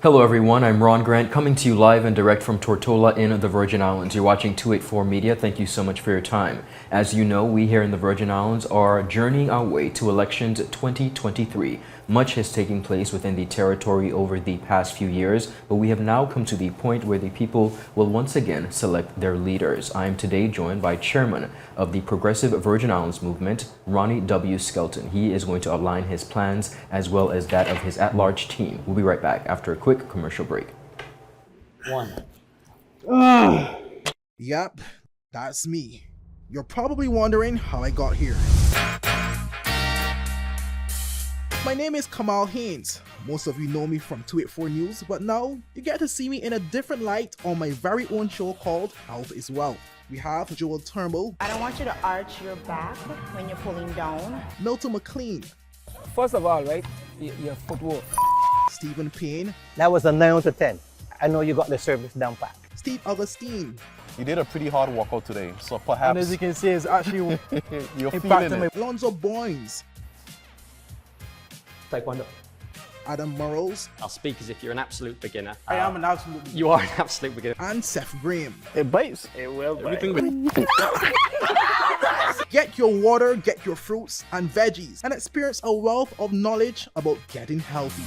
Hello everyone, I'm Ron Grant coming to you live and direct from Tortola in the Virgin Islands. You're watching 284 Media. Thank you so much for your time. As you know, we here in the Virgin Islands are journeying our way to elections 2023. Much has taken place within the territory over the past few years, but we have now come to the point where the people will once again select their leaders. I am today joined by Chairman of the Progressive Virgin Islands Movement, Ronnie W. Skelton. He is going to outline his plans as well as that of his at-large team. We'll be right back after a quick commercial break. Yep, that's me. You're probably wondering how I got here. My name is Kamal Haynes. Most of you know me from 284 News, but now you get to see me in a different light on my very own show called Health is Wealth. We have Joel Turnbull. I don't want you to arch your back when you're pulling down. Milton McLean. First of all, right, your footwork. Stephen Payne. That was a 9 out of 10. I know you got the service down pat. Steve Augustine. You did a pretty hard workout today, so perhaps... And as you can see, it's actually you're impacting feeling my... it. Alonzo Boynes. Taekwondo. Adam Burrows. I'll speak as if you're an absolute beginner. I am an absolute... You are an absolute beginner. And Seth Graham. It bites. It will bite. Get your water, get your fruits and veggies, and experience a wealth of knowledge about getting healthy.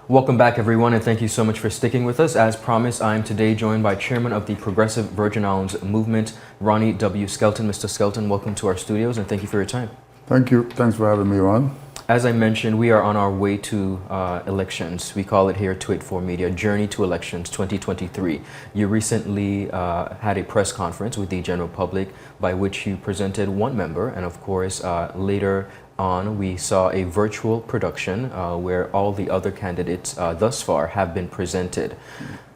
Welcome back everyone, and thank you so much for sticking with us. As promised, I am today joined by Chairman of the Progressive Virgin Islands Movement, Ronnie W. Skelton. Mr. Skelton, welcome to our studios and thank you for your time. Thank you. Thanks for having me on. As I mentioned, we are on our way to elections. We call it here 284 Media, Journey to Elections 2023. You recently had a press conference with the general public by which you presented one member, and of course later on we saw a virtual production where all the other candidates thus far have been presented.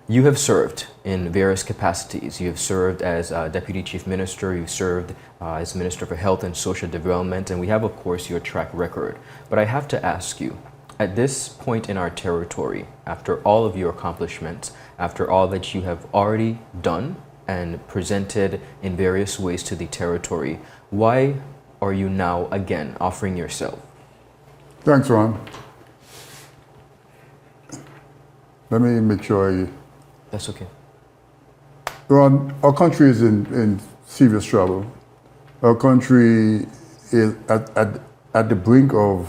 You have served in various capacities. You have served as Deputy Chief Minister, you've served as Minister for Health and Social Development, and we have, of course, your track record. But I have to ask you, at this point in our territory, after all of your accomplishments, after all that you have already done and presented in various ways to the territory, why are you now again offering yourself? Thanks, Ron. Let me make sure That's okay. Ron, our country is in serious trouble. Our country is at the brink of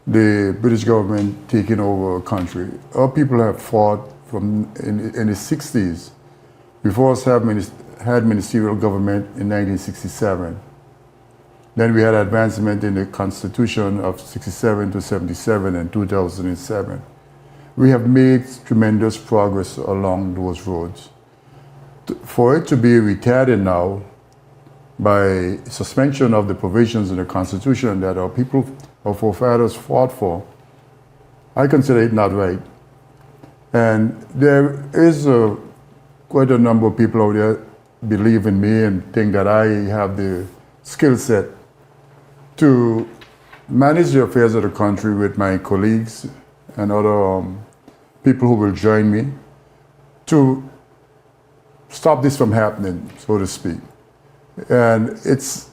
the British government taking over our country. Our people have fought from in the 60s. Before us had ministerial government in 1967. Then we had advancement in the Constitution of 67 to 77 and 2007. We have made tremendous progress along those roads. For it to be retarded now by suspension of the provisions in the Constitution that our people, our forefathers fought for, I consider it not right. And there is quite a number of people out there believe in me and think that I have the skill set to manage the affairs of the country with my colleagues and other people who will join me to stop this from happening, so to speak. And it's,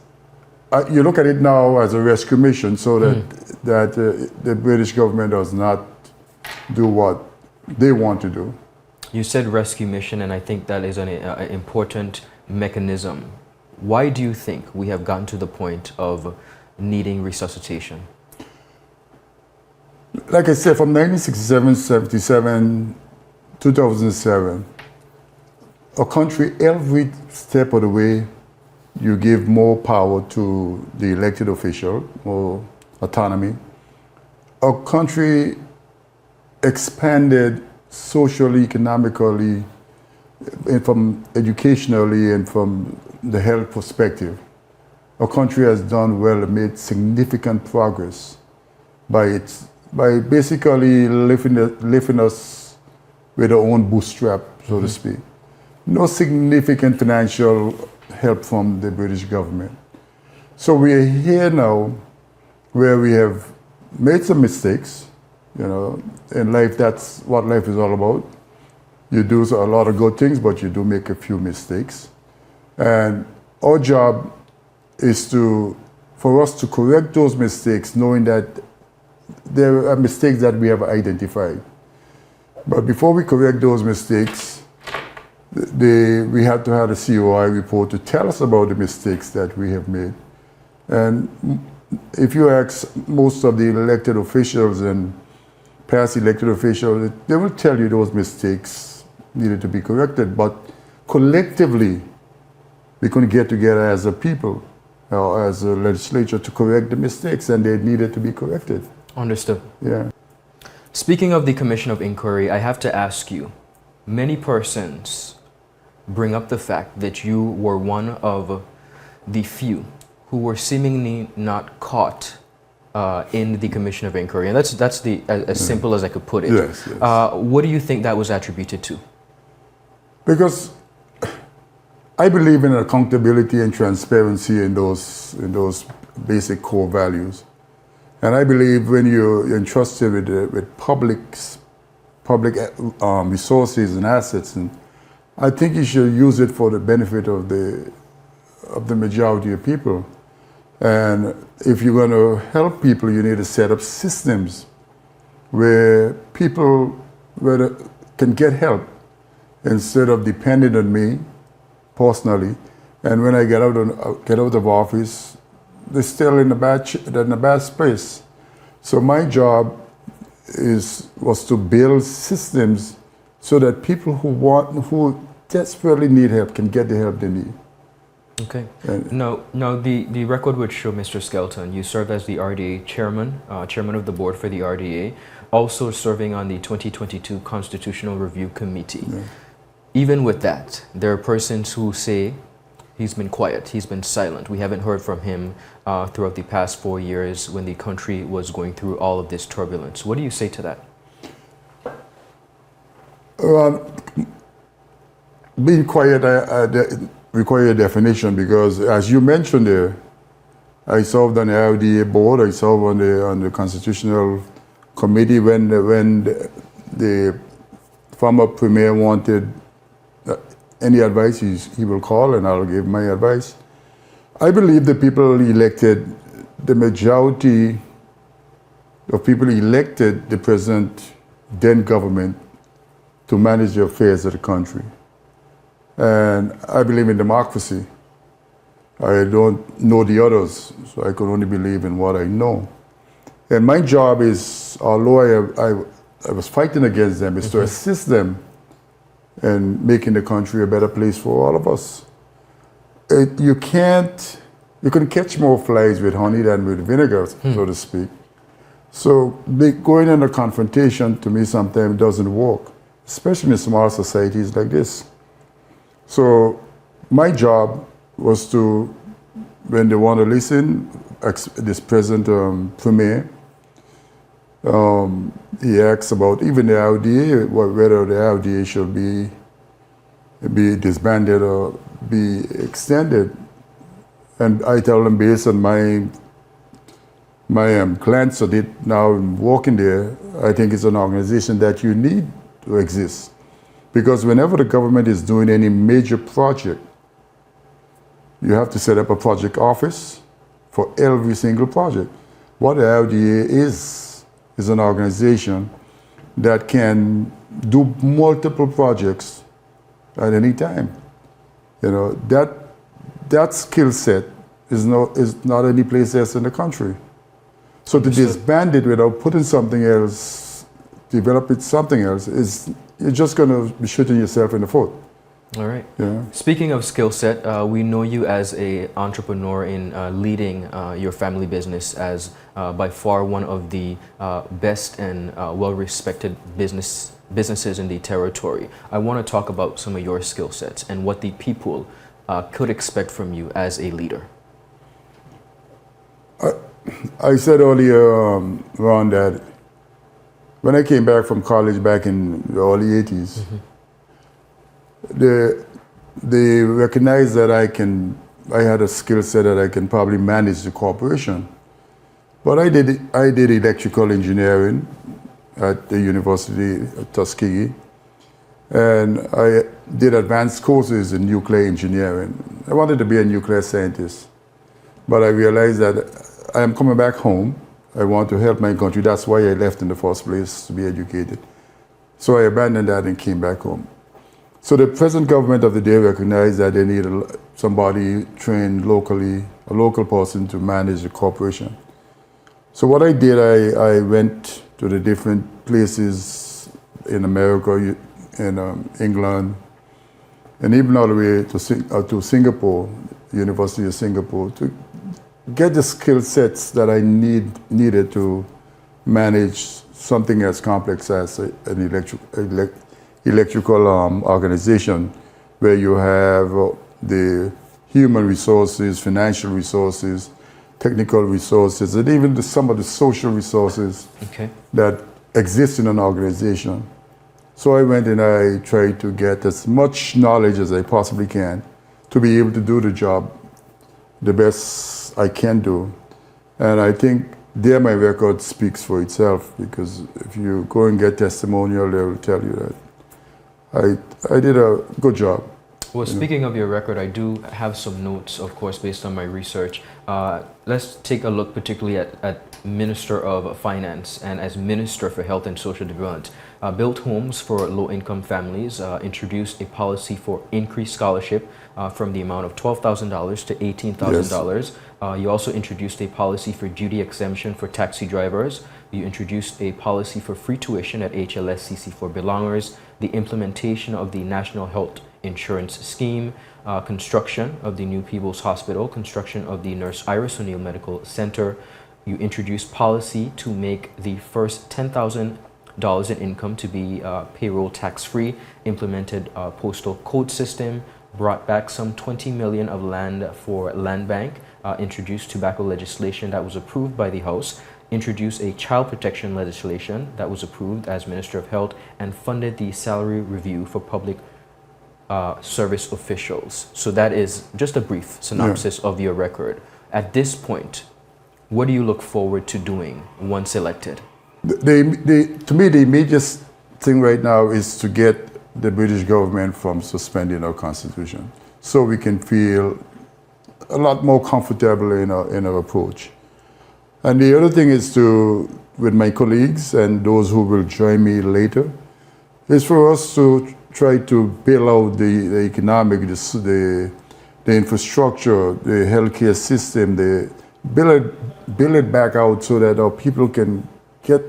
you look at it now as a rescue mission so that the British government does not do what they want to do. You said rescue mission, and I think that is an important mechanism. Why do you think we have gotten to the point of needing resuscitation? Like I said, from 1967, 77, 2007, a country, every step of the way, you give more power to the elected official, more autonomy. Our country expanded socially, economically, and from educationally and from the health perspective. Our country has done well and made significant progress by basically lifting us with our own bootstrap, so to speak. No significant financial help from the British government. So we are here now where we have made some mistakes. You know, in life, that's what life is all about. You do a lot of good things, but you do make a few mistakes. And our job is to, for us to correct those mistakes, knowing that there are mistakes that we have identified. But before we correct those mistakes, we have to have a COI report to tell us about the mistakes that we have made. And if you ask most of the elected officials and past elected officials, they will tell you those mistakes needed to be corrected. But collectively, we couldn't get together as a people, or as a legislature, to correct the mistakes, and they needed to be corrected. Understood. Yeah. Speaking of the Commission of Inquiry, I have to ask you, many persons bring up the fact that you were one of the few who were seemingly not caught in the Commission of Inquiry. And that's as simple as I could put it. Yes, yes. What do you think that was attributed to? Because I believe in accountability and transparency in those basic core values. And I believe when you're entrusted with public resources and assets, and I think you should use it for the benefit of the majority of people. And if you're going to help people, you need to set up systems where people can get help instead of depending on me personally. And when I get out of office, they're still in a bad space. So my job was to build systems so that people who desperately need help can get the help they need. Okay. Now the record would show, Mr. Skelton, you served as the RDA chairman of the board for the RDA, also serving on the 2022 Constitutional Review Committee. Yeah. Even with that, there are persons who say he's been quiet, he's been silent. We haven't heard from him throughout the past 4 years when the country was going through all of this turbulence. What do you say to that? Being quiet require a definition, because as you mentioned there, I served on the RDA board, I served on the Constitutional Committee when the former Premier wanted any advice, he will call and I'll give my advice. I believe the people elected, the majority of people elected the present then government to manage the affairs of the country. And I believe in democracy. I don't know the others, so I can only believe in what I know. And my job is, although I was fighting against them, is to assist them in making the country a better place for all of us. You can catch more flies with honey than with vinegar, so to speak. So going in a confrontation, to me, sometimes doesn't work, especially in small societies like this. So my job was to, when they want to listen, this present Premier, he asks about even the RDA, whether the RDA should be disbanded or be extended. And I tell them, based on my glance at it now working there, I think it's an organization that you need to exist. Because whenever the government is doing any major project, you have to set up a project office for every single project. What the RDA is an organization that can do multiple projects at any time. You know, that skill set is not any place else in the country. So to disband it without putting something else, develop it something else, you're just going to be shooting yourself in the foot. All right. Yeah. Speaking of skill set, we know you as an entrepreneur in leading your family business as by far one of the best and well-respected businesses in the territory. I want to talk about some of your skill sets and what the people could expect from you as a leader. I said earlier, Ron, that when I came back from college back in the early 80s, they recognized that I had a skill set that I can probably manage the corporation. But I did electrical engineering at the University of Tuskegee, and I did advanced courses in nuclear engineering. I wanted to be a nuclear scientist. But I realized that I am coming back home. I want to help my country. That's why I left in the first place, to be educated. So I abandoned that and came back home. So the present government of the day recognized that they needed somebody trained locally, a local person to manage the corporation. So what I did, I went to the different places in America, in England, and even all the way to Singapore, University of Singapore, to get the skill sets that I needed to manage something as complex as an electrical organization, where you have the human resources, financial resources, technical resources, and even some of the social resources that exist in an organization. So I went and I tried to get as much knowledge as I possibly can to be able to do the job the best I can do. And I think there my record speaks for itself, because if you go and get testimonial, they will tell you that I did a good job. Well, speaking of your record, I do have some notes, of course, based on my research. Let's take a look particularly at Minister of Finance and as Minister for Health and Social Development. Built homes for low-income families, introduced a policy for increased scholarship from the amount of $12,000 to $18,000. Yes. You also introduced a policy for duty exemption for taxi drivers. You introduced a policy for free tuition at HLSCC for belongers, the implementation of the National Health Insurance Scheme, construction of the New People's Hospital, construction of the Nurse Iris O'Neill Medical Center. You introduced policy to make the first $10,000 in income to be payroll tax-free, implemented a postal code system, brought back some 20 million of land for land bank, introduced tobacco legislation that was approved by the House, introduced a child protection legislation that was approved as Minister of Health, and funded the salary review for public service officials. So that is just a brief synopsis of your record. At this point, what do you look forward to doing once elected? To me, the immediate thing right now is to get the British government from suspending our constitution, so we can feel a lot more comfortable in our approach. And the other thing is to, with my colleagues and those who will join me later, is for us to try to build out the economic, the infrastructure, the healthcare system, build it back out so that our people can get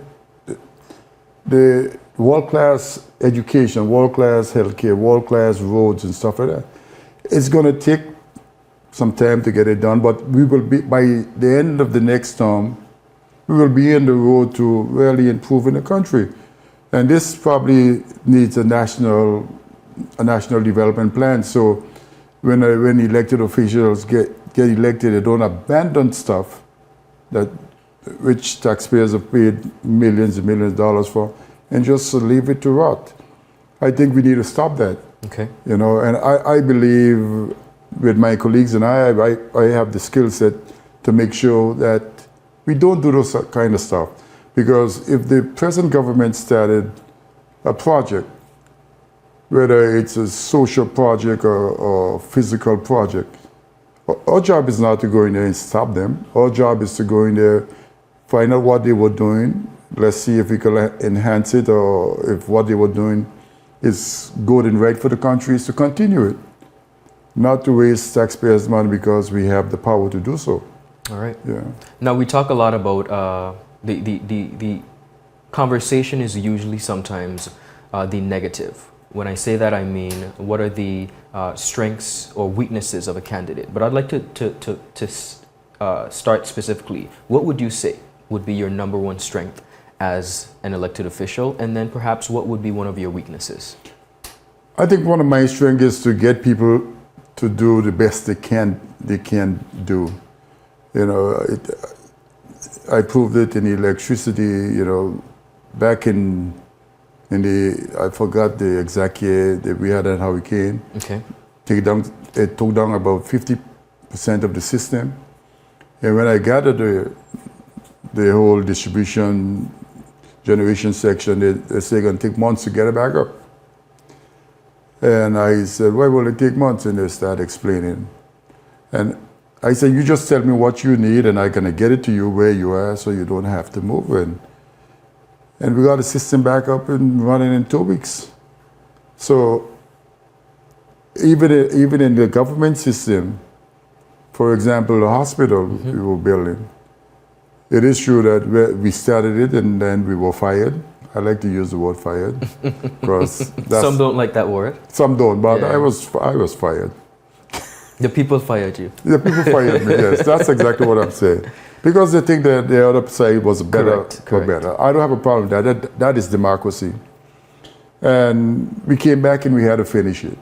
the world-class education, world-class healthcare, world-class roads and stuff like that. It's going to take some time to get it done, but we will be, by the end of the next term, we will be on the road to really improving the country. And this probably needs a national development plan. So when elected officials get elected, they don't abandon stuff which taxpayers have paid millions and millions of dollars for, and just leave it to rot. I think we need to stop that. Okay. And I believe with my colleagues and I have the skill set to make sure that we don't do those kind of stuff. Because if the present government started a project, whether it's a social project or physical project, our job is not to go in there and stop them. Our job is to go in there, find out what they were doing. Let's see if we can enhance it, or if what they were doing is good and right for the country, is to continue it. Not to waste taxpayers' money because we have the power to do so. All right. Yeah. Now we talk a lot about the conversation is usually sometimes the negative. When I say that, I mean, what are the strengths or weaknesses of a candidate? But I'd like to start specifically. What would you say would be your number one strength as an elected official? And then perhaps what would be one of your weaknesses? I think one of my strengths is to get people to do the best they can do. I proved it in electricity, back in I forgot the exact year that we had a hurricane. Okay. It took down about 50% of the system. And when I gathered the whole distribution generation section, they say it's going to take months to get it back up. And I said, why will it take months? And they started explaining. And I said, you just tell me what you need and I'm gonna get it to you where you are so you don't have to move. And we got the system back up and running in 2 weeks. So even in the government system, for example, the hospital we were building, it is true that we started it and then we were fired. I like to use the word fired because Some don't like that word. some don't, but Yeah. I was fired. The people fired you. The people fired me. Yes, that's exactly what I'm saying. Because they think that the other side was better. Correct. Better. I don't have a problem with that. That is democracy. And we came back and we had to finish it.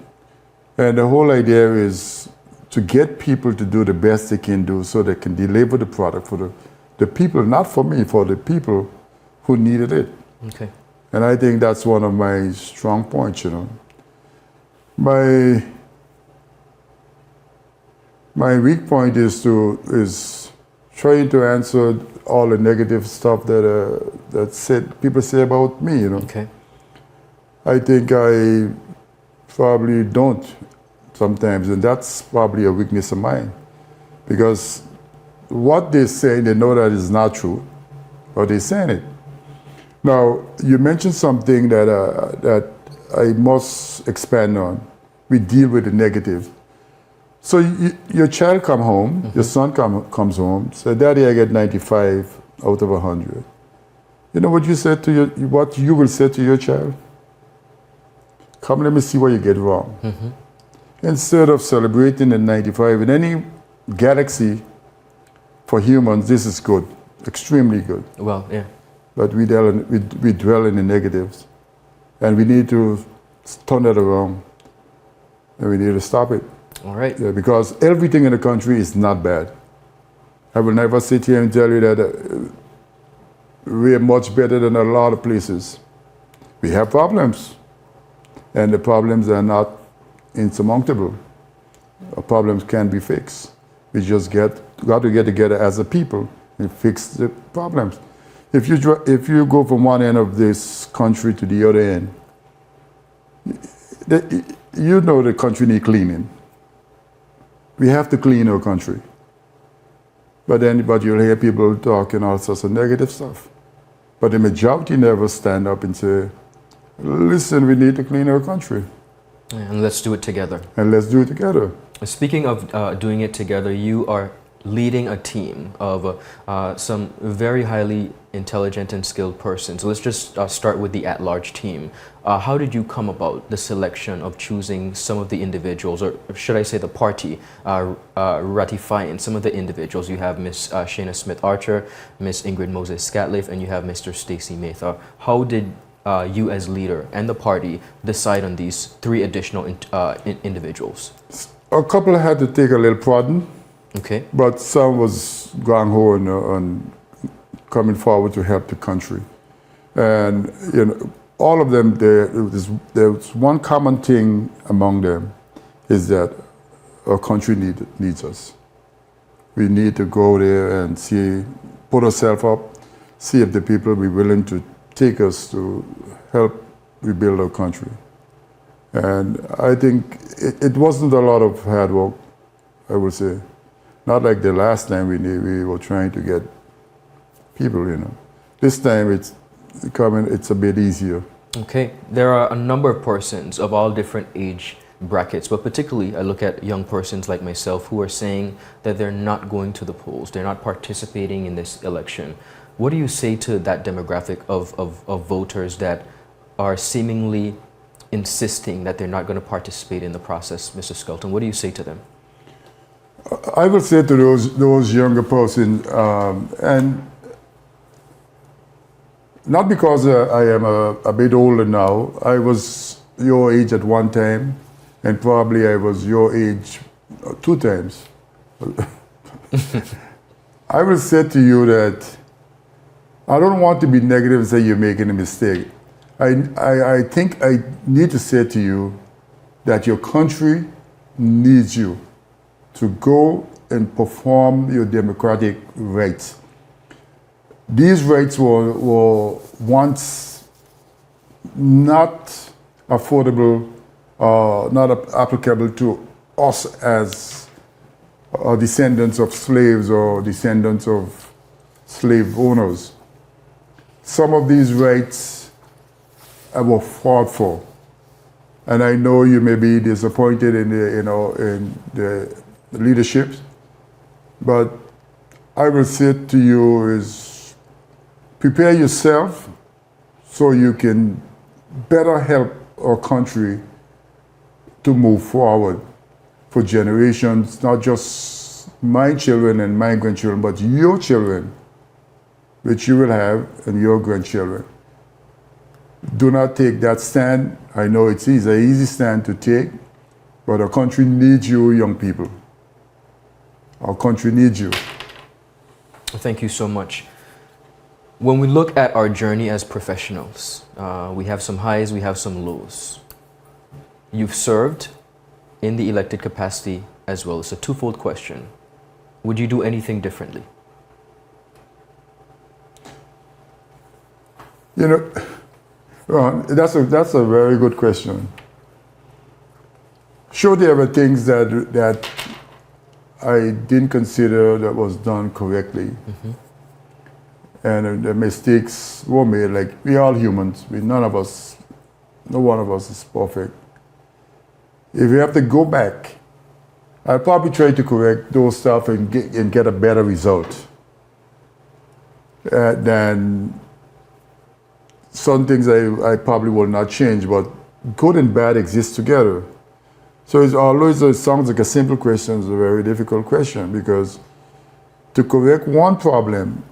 And the whole idea is to get people to do the best they can do so they can deliver the product for the people, not for me, for the people who needed it. Okay. And I think that's one of my strong points, you know. My weak point is trying to answer all the negative stuff that people say about me, you know. Okay. I think I probably don't sometimes, and that's probably a weakness of mine. Because what they say, they know that is not true, but they're saying it. Now, you mentioned something that I must expand on. We deal with the negative. So your child come home, your son comes home, say, Daddy, I get 95 out of 100. You know what what you will say to your child? Come, let me see what you get wrong. Instead of celebrating the 95, in any galaxy, for humans, this is good, extremely good. Well, yeah. But we dwell in the negatives. And we need to turn that around. And we need to stop it. All right. Yeah, because everything in the country is not bad. I will never sit here and tell you that we are much better than a lot of places. We have problems. And the problems are not insurmountable. Our problems can be fixed. We just got to get together as a people and fix the problems. If you go from one end of this country to the other end, you know the country needs cleaning. We have to clean our country. But you'll hear people talking all sorts of negative stuff. But the majority never stand up and say, listen, we need to clean our country. And let's do it together. And let's do it together. Speaking of doing it together, you are leading a team of some very highly intelligent and skilled persons. So let's just start with the at-large team. How did you come about the selection of choosing some of the individuals, or should I say the party, ratifying some of the individuals? You have Miss Shayna Smith-Archer, Miss Ingrid Moses-Scatliff, and you have Mr. Stacey Mather. How did you as leader and the party decide on these 3 additional individuals? A couple had to take a little prodding. Okay. But some was gung-ho on coming forward to help the country. And, you know, all of them, there's one common thing among them, is that our country needs us. We need to go there and put ourselves up, see if the people will be willing to take us to help rebuild our country. And I think it wasn't a lot of hard work, I would say. Not like the last time we were trying to get people, you know. This time it's a bit easier. Okay. There are a number of persons of all different age brackets, but particularly I look at young persons like myself who are saying that they're not going to the polls, they're not participating in this election. What do you say to that demographic of voters that are seemingly insisting that they're not going to participate in the process, Mr. Skelton? What do you say to them? I would say to those younger persons, and not because I am a bit older now. I was your age at one time, and probably I was your age 2 times. I will say to you that I don't want to be negative and say you're making a mistake. I think I need to say to you that your country needs you to go and perform your democratic rights. These rights were once not affordable, not applicable to us as are descendants of slaves or descendants of slave owners. Some of these rights were fought for. And I know you may be disappointed in the leadership, but I will say to you is prepare yourself so you can better help our country to move forward for generations, not just my children and my grandchildren, but your children, which you will have, and your grandchildren. Do not take that stand. I know it's an easy stand to take, but our country needs you, young people. Our country needs you. Thank you so much. When we look at our journey as professionals, we have some highs, we have some lows. You've served in the elected capacity as well. It's a twofold question. Would you do anything differently? You know, that's a very good question. Sure, there were things that I didn't consider that was done correctly. Mm-hmm. And the mistakes were made. Like, we're all humans. No one of us is perfect. If you have to go back, I'll probably try to correct those stuff and get a better result than some things I probably will not change, but good and bad exist together. So although it sounds like a simple question, it's a very difficult question, because to correct one problem,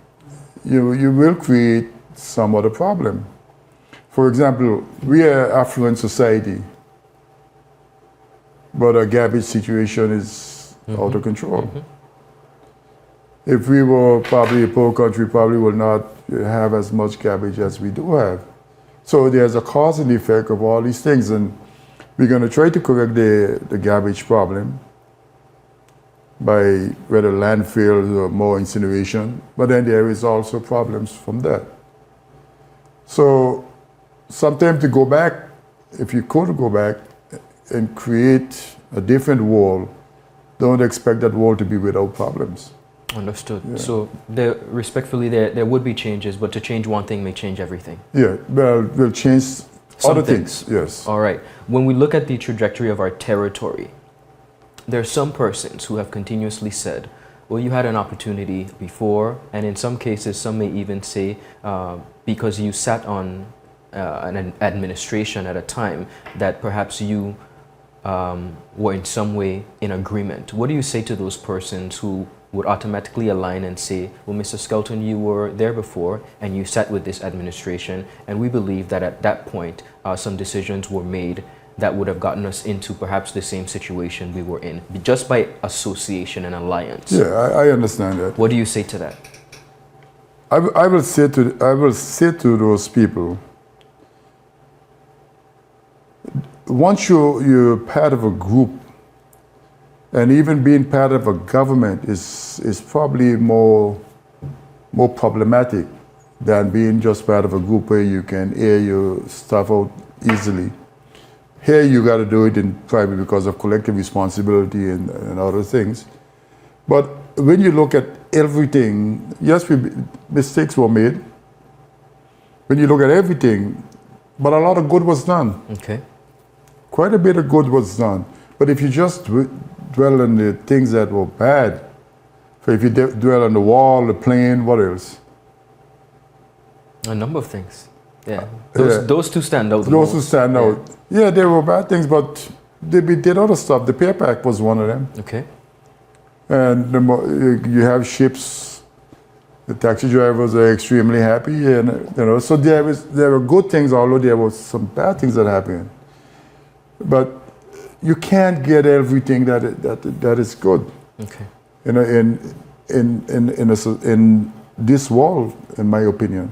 you will create some other problem. For example, we are an affluent society, but our garbage situation is out of control. Mm-hmm. If we were probably a poor country, probably will not have as much garbage as we do have. So there's a cause and effect of all these things, and we're going to try to correct the garbage problem by whether landfills or more incineration, but then there is also problems from that. So sometimes to go back, if you could go back and create a different world, don't expect that world to be without problems. Understood. Yeah. So respectfully, there would be changes, but to change one thing may change everything. Yeah, well, we'll change Some other things, yes. All right. When we look at the trajectory of our territory, there are some persons who have continuously said, well, you had an opportunity before, and in some cases, some may even say, because you sat on an administration at a time, that perhaps you were in some way in agreement. What do you say to those persons who would automatically align and say, well, Mr. Skelton, you were there before and you sat with this administration, and we believe that at that point some decisions were made that would have gotten us into perhaps the same situation we were in, just by association and alliance. Yeah, I understand that. What do you say to that? I will say to those people, once you're part of a group, and even being part of a government is probably more problematic than being just part of a group where you can air your stuff out easily. Here you got to do it in private because of collective responsibility and other things. But when you look at everything, yes, mistakes were made. When you look at everything, but a lot of good was done. Okay. Quite a bit of good was done. But if you just dwell on the things that were bad, so if you dwell on the wall, the plane, what else? A number of things. Yeah. Those two stand out. Those who stand out. Yeah, there were bad things, but they did other stuff. The Pay Pack was one of them. Okay. And you have ships. The taxi drivers are extremely happy, and so there were good things, although there were some bad things that happened. But you can't get everything that is good. Okay. In this world, in my opinion.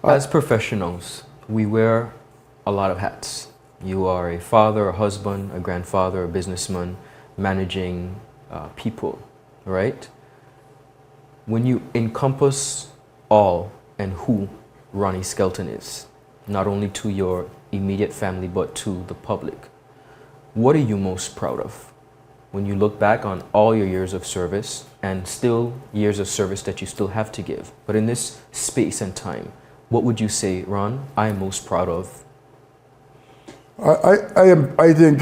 As professionals, we wear a lot of hats. You are a father, a husband, a grandfather, a businessman, managing people, right? When you encompass all and who Ronnie Skelton is, not only to your immediate family, but to the public, what are you most proud of? when you look back on all your years of service and still years of service that you still have to give, but in this space and time, what would you say, Ron, I am most proud of? I think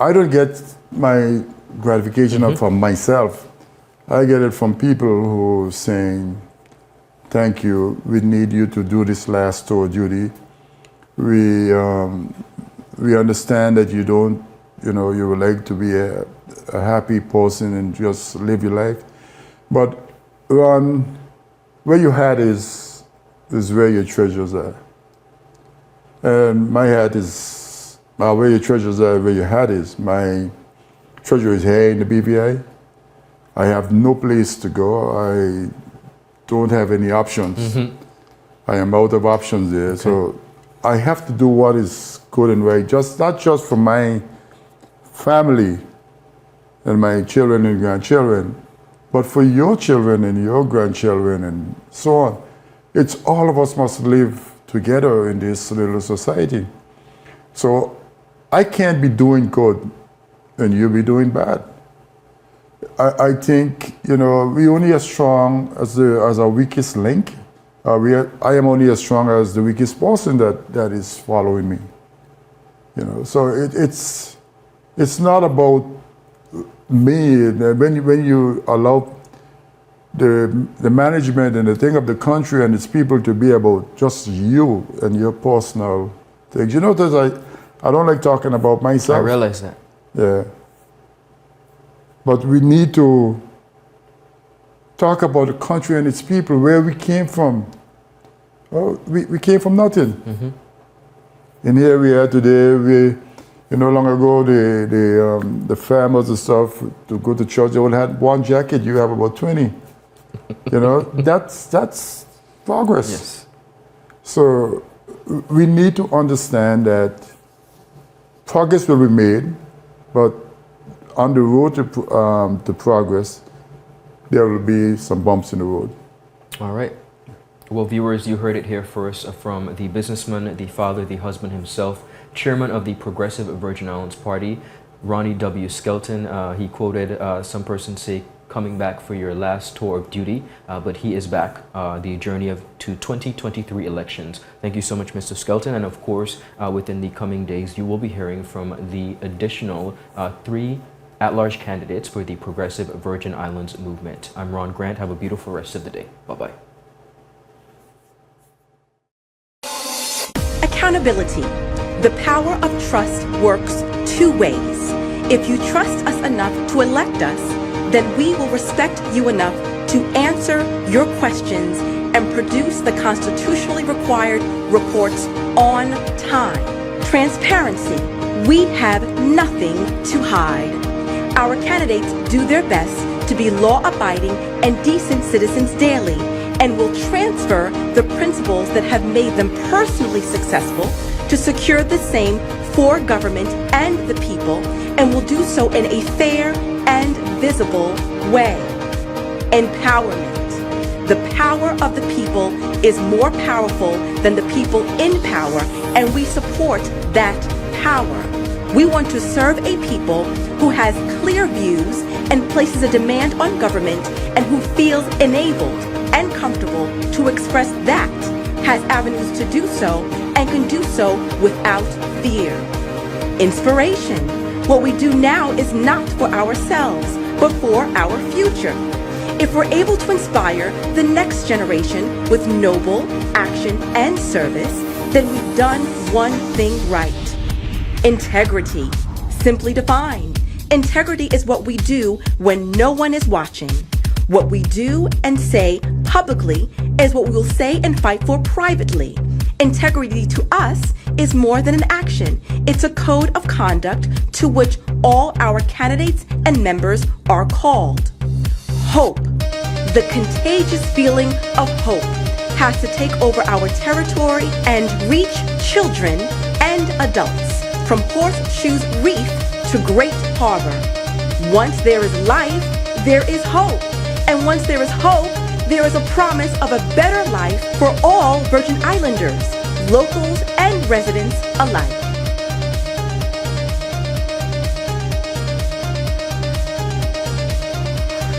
I don't get my gratification from myself. I get it from people who saying, thank you, we need you to do this last tour duty. We understand that you don't, you would like to be a happy person and just live your life. But where your heart is where your treasures are. And my heart is, where your treasures are, where your heart is. My treasure is here in the BVI. I have no place to go. I don't have any options. I am out of options there. Okay. So I have to do what is good and right, not just for my family and my children and grandchildren, but for your children and your grandchildren and so on. It's all of us must live together in this little society. So I can't be doing good and you be doing bad. I think, we only as strong as our weakest link. I am only as strong as the weakest person that is following me. So it's not about me. When you allow the management and the thing of the country and its people to be about just you and your personal things. I don't like talking about myself. I realize that. Yeah. But we need to talk about the country and its people, where we came from. Well, we came from nothing. And here we are today. Not long ago, the farmers and stuff, to go to church, they only had one jacket. You have about 20. That's progress. Yes. So we need to understand that progress will be made, but on the road to progress, there will be some bumps in the road. All right. Well, viewers, you heard it here first from the businessman, the father, the husband himself, chairman of the Progressive Virgin Islands Party, Ronnie W. Skelton. He quoted some person say, coming back for your last tour of duty, but he is back, the journey to 2023 elections. Thank you so much, Mr. Skelton. And of course, within the coming days, you will be hearing from the additional 3 at-large candidates for the Progressive Virgin Islands movement. I'm Ron Grant. Have a beautiful rest of the day. Bye-bye. Accountability. The power of trust works 2 ways. If you trust us enough to elect us, then we will respect you enough to answer your questions and produce the constitutionally required reports on time. Transparency. We have nothing to hide. Our candidates do their best to be law-abiding and decent citizens daily, and will transfer the principles that have made them personally successful to secure the same for government and the people, and will do so in a fair and visible way. Empowerment. The power of the people is more powerful than the people in power, and we support that power. We want to serve a people who has clear views and places a demand on government, and who feels enabled and comfortable to express that, has avenues to do so, and can do so without fear. Inspiration. What we do now is not for ourselves, but for our future. If we're able to inspire the next generation with noble action and service, then we've done one thing right. Integrity. Simply defined, integrity is what we do when no one is watching. What we do and say publicly is what we will say and fight for privately. Integrity to us is more than an action. It's a code of conduct to which all our candidates and members are called. Hope. The contagious feeling of hope has to take over our territory and reach children and adults from Horseshoes Reef to Great Harbor. Once there is life, there is hope. And once there is hope, there is a promise of a better life for all Virgin Islanders, locals and residents alike.